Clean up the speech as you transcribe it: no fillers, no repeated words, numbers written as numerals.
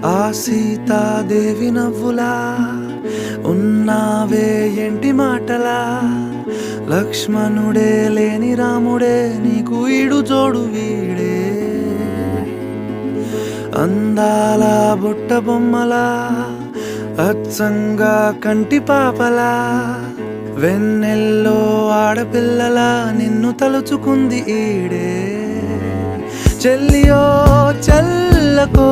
ఆ సీతాదేవి నవ్వులా ఉన్నావే ఎంటి మాటలా, లక్ష్మణుడే లేని రాముడే నీకు ఈడు జోడు వీడే. అందాల బుట్ట బొమ్మలా అచ్చంగా కంటి పాపలా, వెన్నెల్లో ఆడపిల్లలా నిన్ను తలుచుకుంది ఈడే. చెల్లియో చల్లకో